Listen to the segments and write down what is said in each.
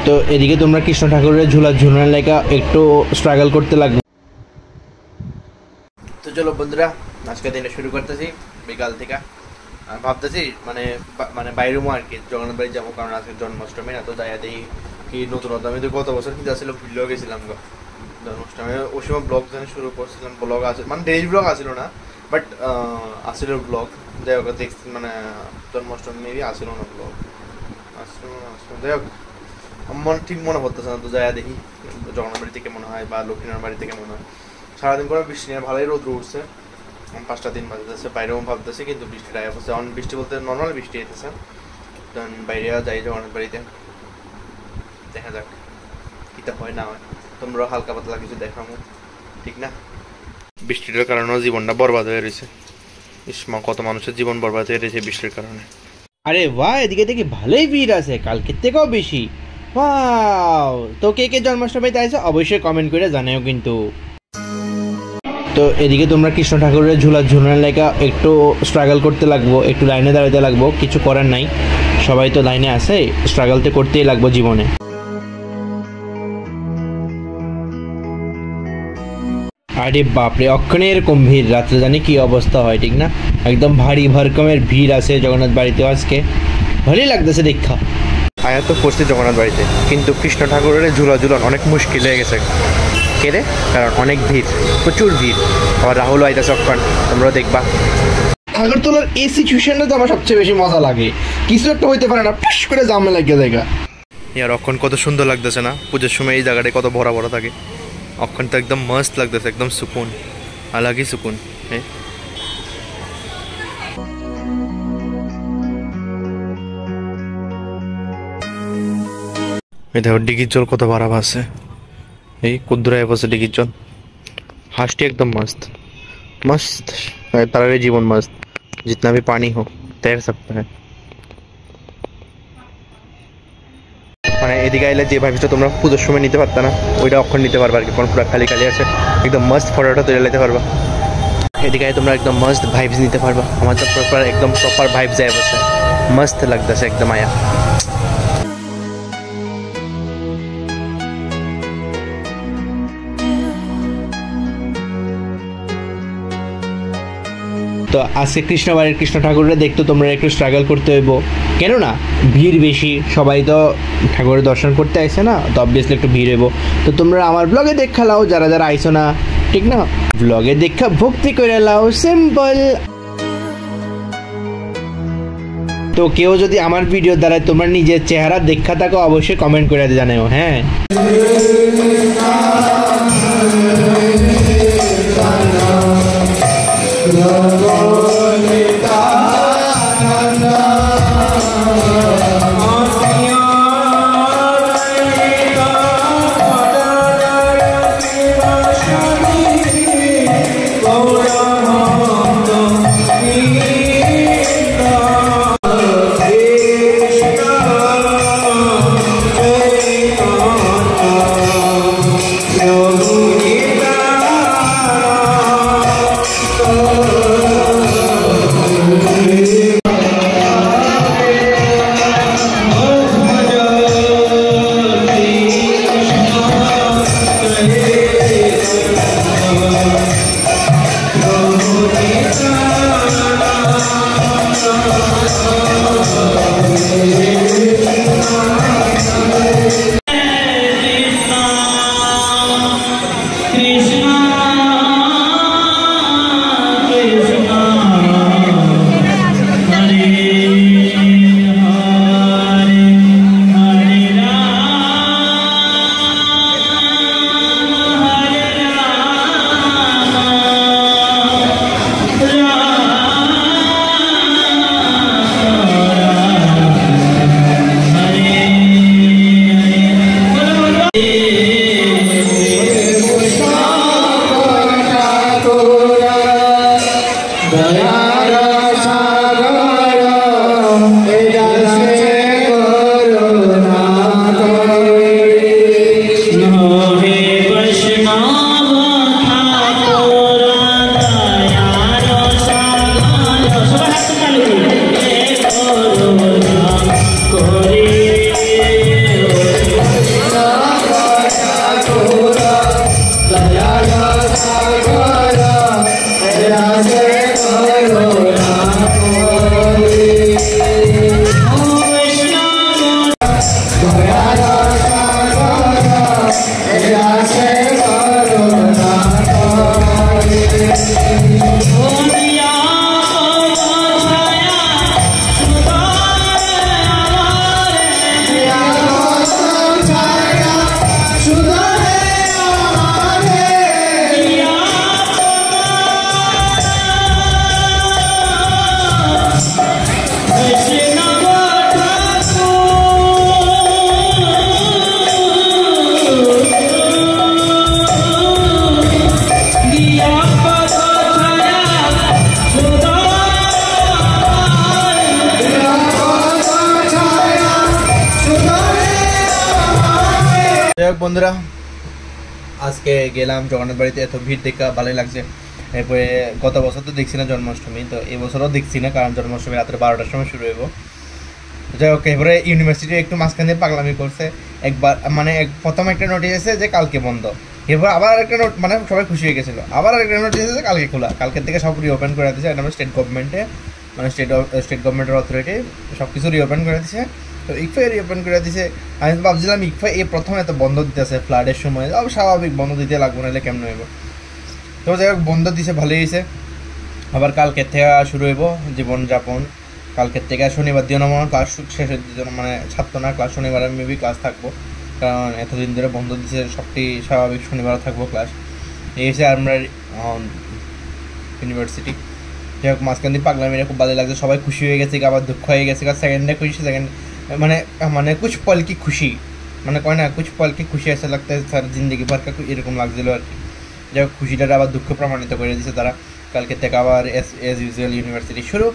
তো এদিকে তোমরা কৃষ্ণ ঠাকুরের ঝুলা ঝুলানোর লাইকা একটু স্ট্রাগল করতে লাগবে। তো চলো বন্ধুরা, আজকে দিনে শুরু করতেছি বিকাল থেকে। আর ভাবতেছি মানে বাইরেও আর কি জগন্নাথ বাড়ি যাবো, কারণ আজকে জন্মাষ্টমী না। তো যাই দেখি কি নতুনত্ব। আমি তো গত বছর কিন্তু আসলে ভুলেও গেছিলাম জন্মাষ্টমী। ওই সময় ব্লগ শুরু করছিলাম, ব্লগ আছে মানে ডেইলি ব্লগ আসছিল না, বাট আসছিল ব্লগ। যাই হোক দেখছি মানে জন্মাষ্টমী মেবি আসছিল না ব্লগ, আসছিল না। যাই হোক আমার ঠিক মনে পড়তেছে না। তো যাই দেখি জগন্নাথ বাড়ি থেকে মনে হয় বা লক্ষ্মীনারায়ণ বাড়ি থেকে মনে হয়। সারাদিন করে বৃষ্টি নিয়ে ভালোই রোদ উঠছে, 5টা 3 বাজতেছে। বাইরেও ভাবতেছে কিন্তু বৃষ্টিটা আসছে। অন বৃষ্টি বলতে নর্মাল বৃষ্টি হইতেছে। বাইরে যাই জগন্নাথ বাড়িতে, দেখা যাক কিটা হয় না হয়। তোমরা হালকা পাতলা কিছু দেখাবো, ঠিক না? বৃষ্টিটার কারণেও জীবনটা বরবাদ হয়ে রয়েছে। ইসমা কত মানুষের জীবন বরবাদ হয়ে রয়েছে বৃষ্টির কারণে। আরে বাহ, এদিকে দেখি ভালোই ভিড় আছে, কালকের থেকেও বেশি। ওয়াও! তো কে কে জন্মাষ্টমীতে আছে অবশ্যই কমেন্ট করে জানাও কিন্তু। তো এদিকে তোমরা কৃষ্ণ ঠাকুরের ঝুলা ঝুলানোর লাইকা একটু স্ট্রাগল করতে লাগবো, একটু লাইনে দাঁড়াতে লাগবো। কিছু করার নাই, সবাই তো লাইনে আছে, স্ট্রাগল তো করতেই লাগবো জীবনে। আরে বাপরে, অক্ষণে এরকম ভিড়, রাত্রে জানি কি অবস্থা হয়, ঠিক না? একদম ভারী ভরকমের ভিড় আছে জগন্নাথ বাড়িতে আজকে। ভালোই লাগতেছে দেখা। আয়া তো পড়ছি জগন্নাথ বাড়িতে, কিন্তু কৃষ্ণ ঠাকুরের ঝুলা ঝুলান অনেক মুশকিল হয়ে গেছে। কেরে? কারণ অনেক ভিড়, প্রচুর ভিড়। আবার রাহুল আইতাছে অক্ষণ, তোমরাও দেখবা। আগরতলার এই সিচুয়েশনটা তো আমার সবচেয়ে বেশি মজা লাগে। কিছু একটা হইতে পারে না, পিস করে জামে লাগিয়ে জায়গা। ইয়ার অক্ষণ কত সুন্দর লাগতেছে না? পুজোর সময় এই জায়গাটায় কত ভরা ভরা থাকে। অক্ষণ তো একদম মস্ত লাগতেছে, একদম সুকুন, আলাগই সুকুন। হ্যাঁ, এই দেখো ডিগির জল কত বাড়া আছে। এই কুদ্দুরায় বসে ডিগির জল। হাঁসটি একদম मस्त मस्त, तारा जीवन मस्त। जितना भी पानी हो तैर सकता है। মানে এদিকে আইলে যে ভাইবসটা তোমরা পুজোর সময় নিতে পারতা না, ওইটা অক্ষণ নিতে পারবা আর কি। কোন পুরো খালি খালি আছে, একদম মস্ত ফটোটা তুলে নিতে পারবা। এদিকে তোমরা একদম মস্ত ভাইবস নিতে পারবা। আমার তো প্রপার একদম প্রপার ভাইবস যায় বসে, মস্ত লাগতেছে একদম আয়া। তো আজকে কৃষ্ণবাড়ির কৃষ্ণ ঠাকুরের দেখতে তোমরা একটু স্ট্রাগল করতে হইব, কেন না? ভিড় বেশি, সবাই তো ঠাকুরের দর্শন করতে আসছে না, তো অবভিয়াসলি একটু ভিড় হইব। তো তোমরা আমার ব্লগে দেখা লাও, যারা যারা আইসো না, ঠিক না? ব্লগে দেখা ভক্তি করে লাও, সিম্পল। তো কেউ যদি আমার ভিডিও দ্বারা তোমার নিজের চেহারা দেখা থাকো, অবশ্যই কমেন্ট করে জানাও। হ্যাঁ, যাই হোক বন্ধুরা, আজকে গেলাম জগন্নাথ বাড়িতে, এত ভিড় দেখা ভালোই লাগছে। এরপরে গত বছর তো দেখছি না জন্মাষ্টমী, তো এই বছরও দেখছি না, কারণ জন্মাষ্টমী রাত্রে 12টার সময় শুরু হইব। যাই হোক, এবারে ইউনিভার্সিটি একটু মাঝখান দিয়ে পাগলামি করছে। একবার মানে প্রথম একটা নোটিশ এসেছে যে কালকে বন্ধ, এরপর আবার আরেকটা নোট, মানে সবাই খুশি হয়ে গেছিলো, আবার আরেকটা নোটিশ এসেছে কালকে খোলা। কালকের থেকে সব রিওপেন করে দিয়েছে, এটা স্টেট গভর্নমেন্টে, মানে স্টেট গভর্নমেন্টের অথরিটি সব কিছু রিওপেন করে দিছে। তো ইকফাই রিওপেন করে দিছে। আমি তো ভাবছিলাম ইকফাই এই প্রথম এত বন্ধ দিতেছে ফ্লাডের সময়, স্বাভাবিক বন্ধ দিতে লাগবে, নাহলে কেমন হইব। তো যাই হোক, বন্ধ দিছে, ভালোই হয়েছে। আবার কালকের থেকে শুরু হইব জীবনযাপন। কালকের থেকে শনিবার দিন আমার ক্লাস শেষ হতে দিত না, মানে ছাত্র না ক্লাস, শনিবারে মেবি ক্লাস থাকবো, কারণ এতদিন ধরে বন্ধ দিচ্ছে। সবটি স্বাভাবিক শনিবার থাকবো ক্লাস। এই হচ্ছে আমরা ইউনিভার্সিটি। যাই হোক, মাঝখান দিয়ে পাগলামিটা খুব ভালো লাগছে, সবাই খুশি হয়ে গেছে, আবার দুঃখ হয়ে গেছে। সেকেন্ডে খুশি, সেকেন্ড মানে মানে কুছ পল কি খুশি, মানে কয় না কুছ পল কি খুশি আসে লাগতে স্যার জিন্দগি ভর কা, এরকম লাগছিল আর কি। যাই হোক, খুশিটা আবার দুঃখ প্রমাণিত করে দিচ্ছে তারা। কালকে থেকে আবার এজ ইউজুয়াল ইউনিভার্সিটি শুরু।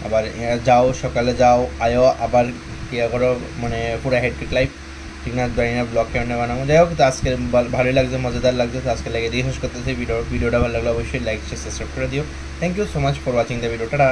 আবার যাও, সকালে যাও, আয়ো, আবার ইয়ে করো, মানে পুরো হেক্টিক লাইফ। ঠিক না, জানি না ব্লগ কেমন বানাবো। যাই হোক, তো আজকে ভালোই লাগছে, মজাদার লাগছে। তো আজকে লেগে দিয়ে শেষ করতেছি ভিডিওটা ভালো লাগলে অবশ্যই লাইক শেয়ার সাবস্ক্রাইব করে দিও। Thank you so much for watching the video. Tata.